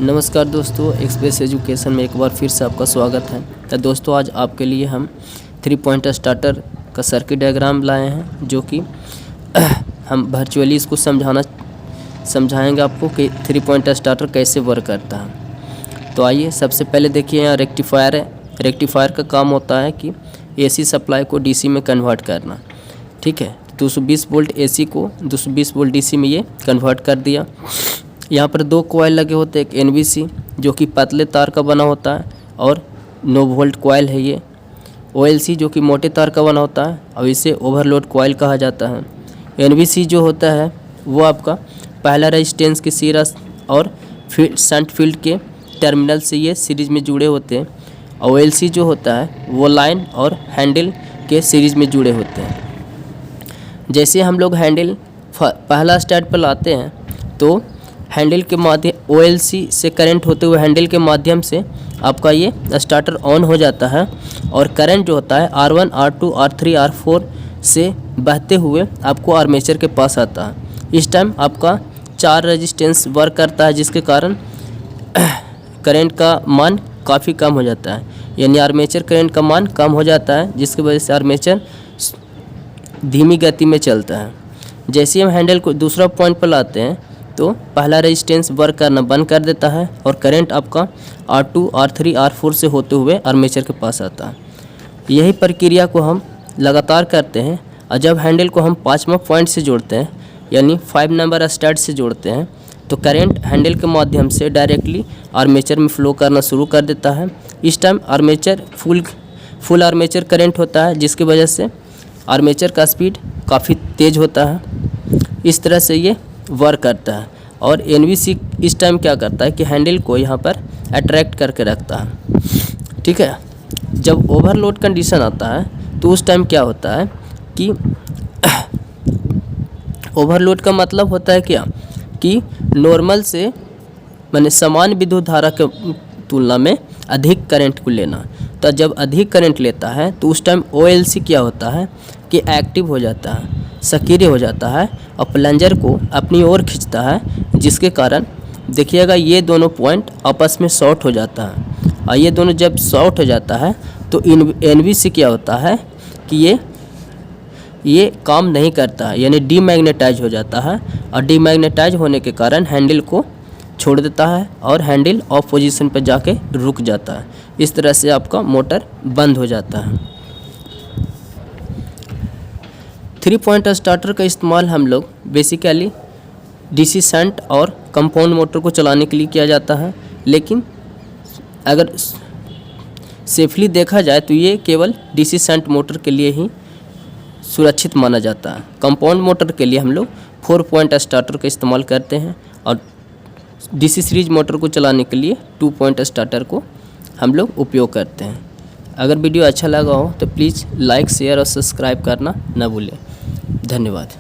नमस्कार दोस्तों, express education में एक बार फिर से आपका स्वागत है। तो दोस्तों आज आपके लिए हम 3 पॉइंट स्टार्टर का सर्किट डायग्राम लाए हैं, जो कि हम वर्चुअली इसको समझाएंगे आपको कि 3 पॉइंट स्टार्टर कैसे वर्क करता है। तो आइए सबसे पहले देखिए, यहाँ रेक्टिफायर है। रेक्टिफायर का काम होता है कि एसी सप्लाई को डीसी में कन्वर्ट करना। ठीक है, 220 वोल्ट एसी को 220 वोल्ट डीसी में ये कन्वर्ट कर दिया। यहाँ पर 2 कॉइल लगे होते हैं, एक एनवीसी जो कि पतले तार का बना होता है और 9 वोल्ट कॉइल है ये। ओएलसी जो कि मोटे तार का बना होता है और इसे ओवरलोड कॉइल कहा जाता है। एनवीसी जो होता है वो आपका पहला रेजिस्टेंस की सीरीज और शंट फील्ड के टर्मिनल से ये सीरीज में जुड़े होते हैं। ओएलसी जो होता है वो लाइन और हैंडल के सीरीज में जुड़े होते हैं। जैसे हम लोग हैंडल पहला स्टार्ट पर लाते हैं तो हैंडल के माध्यम ओएलसी से करंट होते हुए हैंडल के माध्यम से आपका ये स्टार्टर ऑन हो जाता है और करंट जो होता है R1, R2, R3, R4 से बहते हुए आपको आर्मेचर के पास आता है। इस टाइम आपका 4 रेजिस्टेंस वर्क करता है, जिसके कारण करंट का मान काफ़ी कम हो जाता है, यानी आर्मेचर करंट का मान कम हो जाता है, जिसकी वजह से आर्मेचर धीमी गति में चलता है। जैसे हम हैंडल को दूसरा पॉइंट पर लाते हैं तो पहला रेजिस्टेंस वर्क करना बंद कर देता है और करंट आपका R2, R3, R4 से होते हुए आर्मेचर के पास आता है। यही प्रक्रिया को हम लगातार करते हैं और जब हैंडल को हम 5वां पॉइंट से जोड़ते हैं, यानी 5 नंबर स्टार्ट से जोड़ते हैं, तो करंट हैंडल के माध्यम से डायरेक्टली आर्मेचर में फ्लो करना शुरू कर देता है। इस time armature full armature current होता है, जिसकी वजह से आर्मेचर का स्पीड काफ़ी तेज़ होता है। इस तरह से ये वर्क करता है। और एनवीसी इस टाइम क्या करता है कि हैंडल को यहाँ पर अट्रैक्ट करके रखता है। ठीक है, जब ओवरलोड कंडीशन आता है तो उस टाइम क्या होता है कि ओवरलोड का मतलब होता है क्या कि नॉर्मल से माने समान विद्युत धारा के तुलना में अधिक करंट को लेना। तो जब अधिक करंट लेता है तो उस टाइम ओएलसी क्या होता है कि एक्टिव हो जाता है, सक्रिय हो जाता है और प्लंजर को अपनी ओर खींचता है, जिसके कारण देखिएगा ये दोनों पॉइंट आपस में शॉर्ट हो जाता है। और ये दोनों जब शॉर्ट हो जाता है तो एनवीसी क्या होता है कि ये काम नहीं करता है, यानी डीमैग्नेटाइज हो जाता है और डीमैग्नेटाइज होने के कारण हैंडल को छोड़ देता है और हैंडल ऑफ पोजीशन पर जाके रुक जाता है। इस तरह से आपका मोटर बंद हो जाता है। 3 पॉइंट स्टार्टर का इस्तेमाल हम लोग बेसिकली डीसी शंट और कंपाउंड मोटर को चलाने के लिए किया जाता है, लेकिन अगर सेफली देखा जाए तो ये केवल डीसी शंट मोटर के लिए ही सुरक्षित माना जाता है। कंपाउंड मोटर के लिए हम लोग 4 पॉइंट स्टार्टर का इस्तेमाल करते हैं और डीसी सीरीज मोटर को चलाने के लिए 2 पॉइंट स्टार्टर को हम लोग उपयोग करते हैं। अगर वीडियो अच्छा लगा हो तो प्लीज़ लाइक, शेयर और सब्सक्राइब करना न भूलें। धन्यवाद।